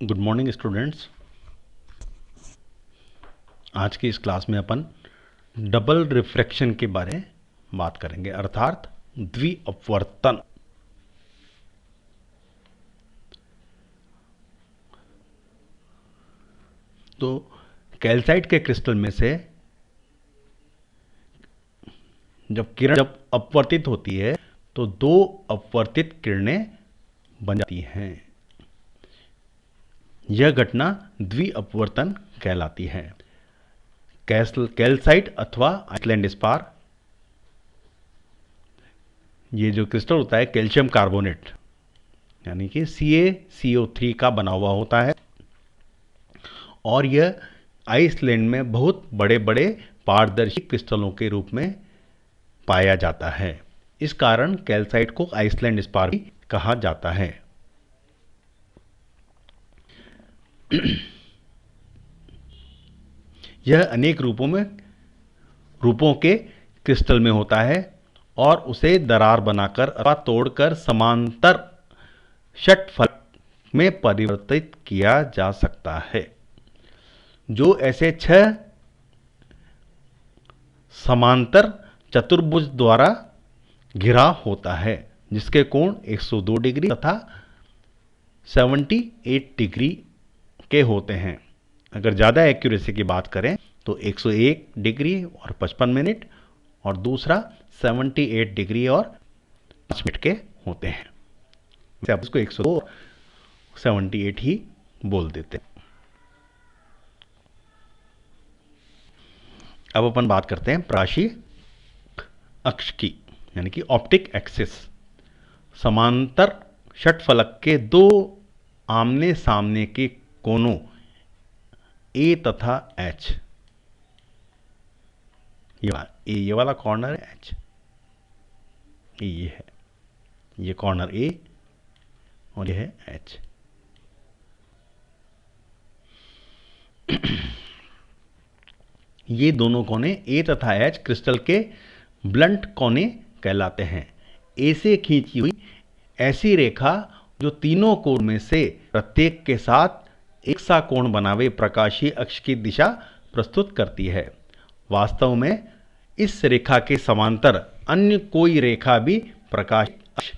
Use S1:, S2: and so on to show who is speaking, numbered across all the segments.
S1: Good morning students. आज की इस क्लास में अपन डबल रिफ्रैक्शन के बारे में बात करेंगे, अर्थात द्विअपवर्तन। तो कैल्साइट के क्रिस्टल में से जब किरण अपवर्तित होती है तो दो अपवर्तित किरणें बन जाती हैं। यह घटना द्विअपवर्तन कहलाती है। कैल्साइट अथवा आइसलैंड स्पार, ये जो क्रिस्टल होता है कैल्शियम कार्बोनेट यानी कि CaCO3 का बना हुआ होता है, और यह आइसलैंड में बहुत बड़े बड़े पारदर्शी क्रिस्टलों के रूप में पाया जाता है। इस कारण कैल्साइट को आइसलैंड स्पार भी कहा जाता है। यह अनेक रूपों के क्रिस्टल में होता है और उसे दरार बनाकर अथवा तोड़कर समांतर षटफलक में परिवर्तित किया जा सकता है। जो ऐसे 6 समांतर चतुर्भुज द्वारा घिरा होता है, जिसके कोण 102 डिग्री तथा 78 डिग्री के होते हैं। अगर ज़्यादा एक्यूरेसी की बात करें तो 101 डिग्री और 55 मिनट, और दूसरा 78 डिग्री और 5 मिनट के होते हैं। आप इसको 102 78 ही बोल देते हैं। अब अपन बात करते हैं प्रकाशीय अक्ष की, यानी कि ऑप्टिक एक्सिस। समांतर षटफलक के दो आमने सामने के कोनों ए तथा एच, ये वाला कॉर्नर है एच, ये है, ये कॉर्नर ए और ये है एच। ये दोनों कोने ए तथा एच क्रिस्टल के ब्लंट कोने कहलाते हैं। ए से खींची हुई ऐसी रेखा जो तीनों कोण में से प्रत्येक के साथ एक सा कोण बनावे प्रकाशीय अक्ष की दिशा प्रस्तुत करती है। वास्तव में इस रेखा के समांतर अन्य कोई रेखा भी प्रकाशीय अक्ष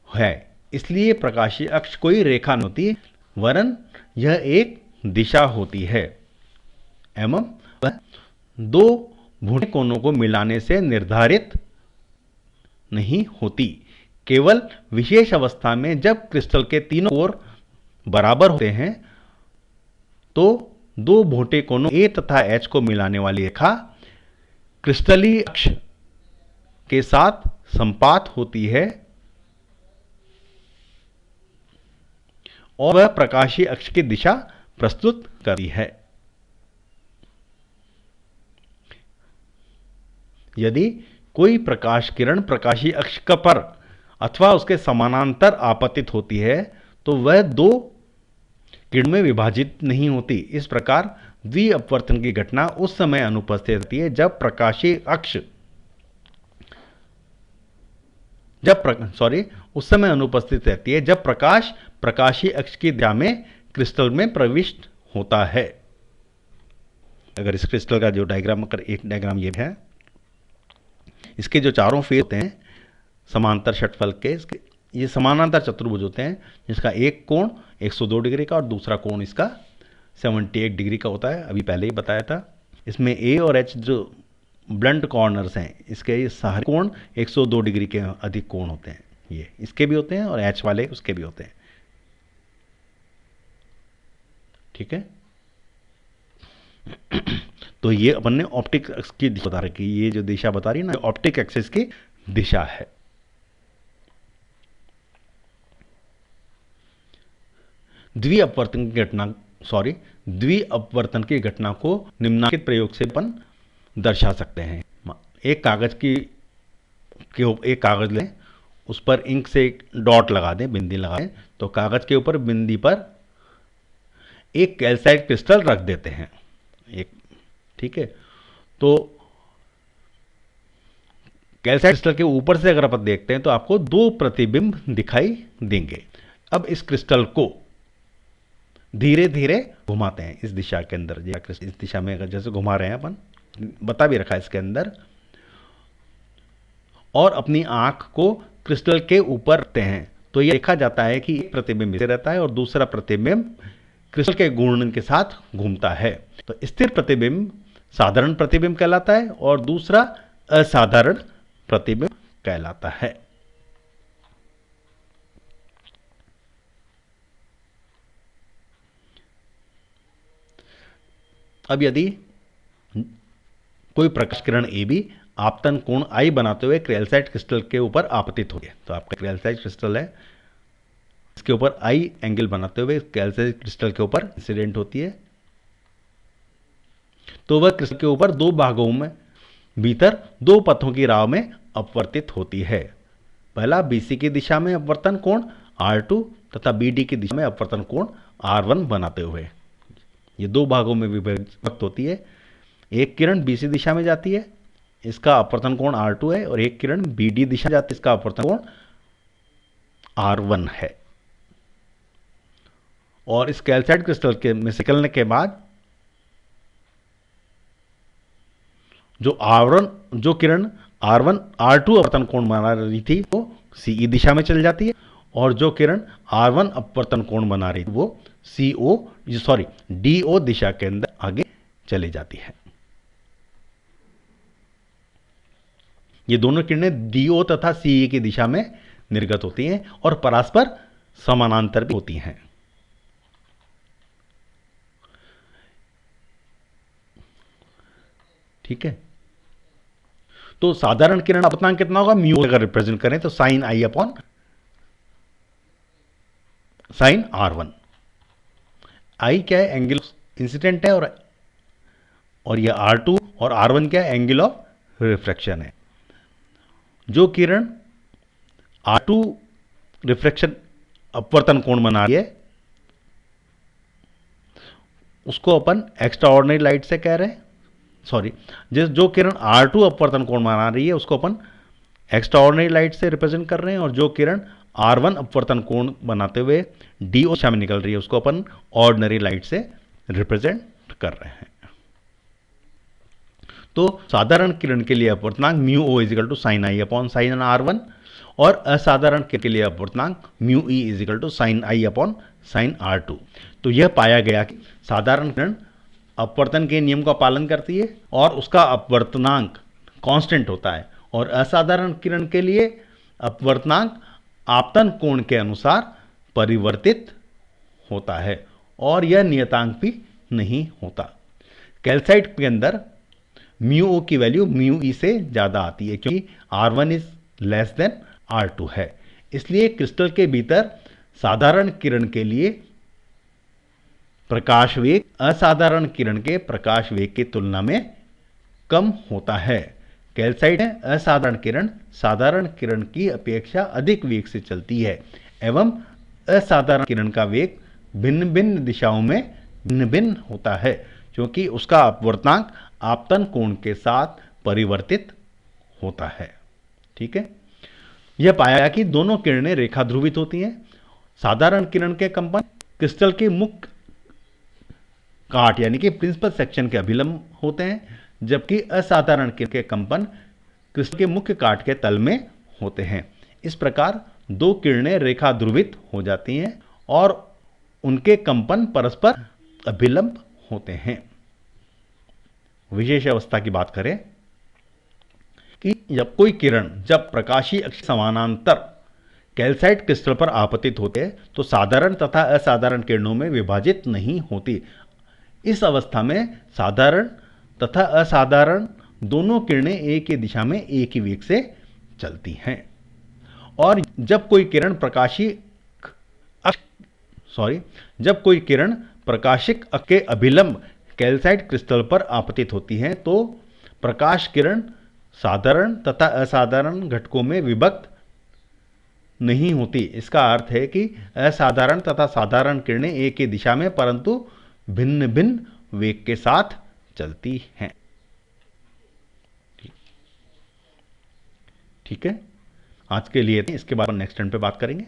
S1: है, इसलिए प्रकाशीय अक्ष कोई रेखा नहीं होती, वरन यह एक दिशा होती है एवं वह दो भूरे कोनों को मिलाने से निर्धारित नहीं होती। केवल विशेष अवस्था में जब क्रिस्टल के तीनों कोण बराबर होते हैं तो दो भोटे कोनों ए तथा एच को मिलाने वाली रेखा क्रिस्टलीय अक्ष के साथ संपात होती है और वह प्रकाशीय अक्ष की दिशा प्रस्तुत करती है। यदि कोई प्रकाश किरण प्रकाशीय अक्ष पर अथवा उसके समानांतर आपतित होती है तो वह दो किरणों में विभाजित नहीं होती। इस प्रकार द्विअपवर्तन की घटना उस समय अनुपस्थित रहती है जब उस समय अनुपस्थित रहती है जब प्रकाश प्रकाशीय अक्ष की दिशा में क्रिस्टल में प्रविष्ट होता है। अगर इस क्रिस्टल का जो डायग्राम, अगर एक डायग्राम ये है, इसके जो चारों फेस होते हैं समांतर षटफलक के, इसके ये समानांतर चतुर्भुज होते हैं, जिसका एक कोण 102 डिग्री का और दूसरा कोण इसका 78 डिग्री का होता है। अभी पहले ही बताया था। इसमें ए और एच जो ब्लंट कॉर्नर्स हैं, इसके ये सारे कोण 102 डिग्री के अधिक कोण होते हैं। ये इसके भी होते हैं और एच वाले उसके भी होते हैं। ठीक है। तो ये अपन ने ऑप्टिक एक्सिस की दिशा बता रखी, ये जो दिशा बता रही है ना, ऑप्टिक एक्सिस की दिशा है। द्विअपवर्तन की घटना को निम्नलिखित प्रयोग से अपन दर्शा सकते हैं। एक कागज लें, उस पर इंक से एक डॉट लगा दें, बिंदी लगा दें, तो कागज के ऊपर बिंदी पर एक कैल्साइट क्रिस्टल रख देते हैं एक। ठीक है। तो कैल्साइट क्रिस्टल के ऊपर से अगर अपन देखते हैं तो आपको दो प्रतिबिंब दिखाई देंगे। अब इस क्रिस्टल को धीरे धीरे घुमाते हैं इस दिशा के अंदर, इस दिशा में अगर जैसे घुमा रहे हैं अपन, बता भी रखा है इसके अंदर, और अपनी आंख को क्रिस्टल के ऊपर रखते हैं, तो यह देखा जाता है कि एक प्रतिबिंब इसे रहता है और दूसरा प्रतिबिंब क्रिस्टल के घूर्णन के साथ घूमता है। तो स्थिर प्रतिबिंब साधारण प्रतिबिंब कहलाता है और दूसरा असाधारण प्रतिबिंब कहलाता है। अब यदि कोई प्रकाश किरण ए बी आपतन कोण आई बनाते हुए कैल्साइट क्रिस्टल के ऊपर आपतित हो गया, तो आपका कैल्साइट क्रिस्टल है, इसके ऊपर आई एंगल बनाते हुए कैल्साइट क्रिस्टल के ऊपर इंसिडेंट होती है, तो वह क्रिस्टल के ऊपर दो भागों में भीतर दो पथों की राह में अपवर्तित होती है। पहला BC की दिशा में अपवर्तन कोण R2 तथा BD की दिशा में अपवर्तन कोण R1 बनाते हुए ये दो भागों में विभक्त होती है। एक किरण BC दिशा में जाती है, इसका अपवर्तन कोण R2 है, और एक किरण BD दिशा जाती है, इसका अपवर्तन कोण R1 है। और इस कैल्साइट क्रिस्टल के में निकलने के बाद जो किरण R1 R2 अपवर्तन कोण बना रही थी वो CE दिशा में चल जाती है, और जो किरण R1 अपवर्तन कोण बना रही थी वो DO दिशा के अंदर आगे चली जाती है। ये दोनों किरणें DO तथा CE की दिशा में निर्गत होती हैं और परस्पर समानांतर भी होती हैं। ठीक है, तो साधारण किरण अपवर्तनांक कितना होगा, म्यू अगर रिप्रेजेंट करें तो sign i upon sine R1। आई क्या है, एंगल इंसिडेंट है, और यह R2, और R1 क्या है, एंगल ऑफ रिफ्रैक्शन है। जो किरण R2 रिफ्रैक्शन अपवर्तन कोण बना रही है उसको अपन एक्स्ट्राऑर्डिनरी लाइट से कह रहे हैं, जो किरण R2 अपवर्तन कोण बना रही है उसको अपन एक्स्ट्राऑर्डिनरी लाइट से रिप्रेजेंट कर रहे हैं, और जो किरण R1 अपवर्तन कोण बनाते हुए DO दिशा में निकल रही है उसको अपन ऑर्डिनरी लाइट से रिप्रेजेंट कर रहे हैं। तो साधारण किरण के लिए अपवर्तनांक mu o equal to sine i upon sine R1, और असाधारण किरण के लिए अपवर्तनांक mu e equal to sine i upon sine R2। तो यह पाया गया कि साधारण किरण अपवर्तन के नियम का पालन करती है और उसका अपवर्तनांक कांस्टेंट होता है, और असाधारण किरण के लिए अपवर्तनांक आपतन कोण के अनुसार परिवर्तित होता है और यह नियतांक भी नहीं होता। कैल्साइट के अंदर म्यू ओ की वैल्यू म्यू ई से ज़्यादा आती है क्योंकि R1 is less than R2 है। इसलिए क्रिस्टल के भीतर साधारण किरण के लिए प्रकाश वेग असाधारण किरण के प्रकाश वेग की तुलना में कम होता है। कैल्साइट में असाधारण किरण साधारण किरण की अपेक्षा अधिक वेग से चलती है एवं असाधारण किरण का वेग भिन्न भिन्न दिशाओं में भिन्न भिन्न होता है क्योंकि उसका अपवर्तनांक आपतन कोण के साथ परिवर्तित होता है। ठीक है, यह पाया गया कि दोनों किरणें रेखा ध्रुवित होती हैं। साधारण किरण के कंपन क्रिस्टल के मुख्य काट यानी कि प्रिंसिपल सेक्शन के अभिलंब होते हैं, जबकि असाधारण किरण के कंपन क्रिस्टल के मुख्य काट के तल में होते हैं। इस प्रकार दो किरणें रेखा ध्रुवित हो जाती हैं और उनके कंपन परस्पर अभिलंब होते हैं। विशेष अवस्था की बात करें कि जब कोई किरण जब प्रकाशीय अक्ष समानांतर कैल्साइट क्रिस्टल पर आपतित होते हैं तो साधारण तथा असाधारण किरणों में विभाजित नहीं होती। इस अवस्था में साधारण तथा असाधारण दोनों किरणें एक ही दिशा में एक ही वेग से चलती हैं और जब कोई किरण प्रकाशिक अक्ष के अभिलंब कैल्साइट क्रिस्टल पर आपतित होती हैं तो प्रकाश किरण साधारण तथा असाधारण घटकों में विभक्त नहीं होती। इसका अर्थ है कि असाधारण तथा साधारण किरणें एक ही दिशा में परंतु भिन्न भिन्न वेग के साथ चलती हैं। ठीक है, आज के लिए इसके बाद नेक्स्ट टर्न पे बात करेंगे।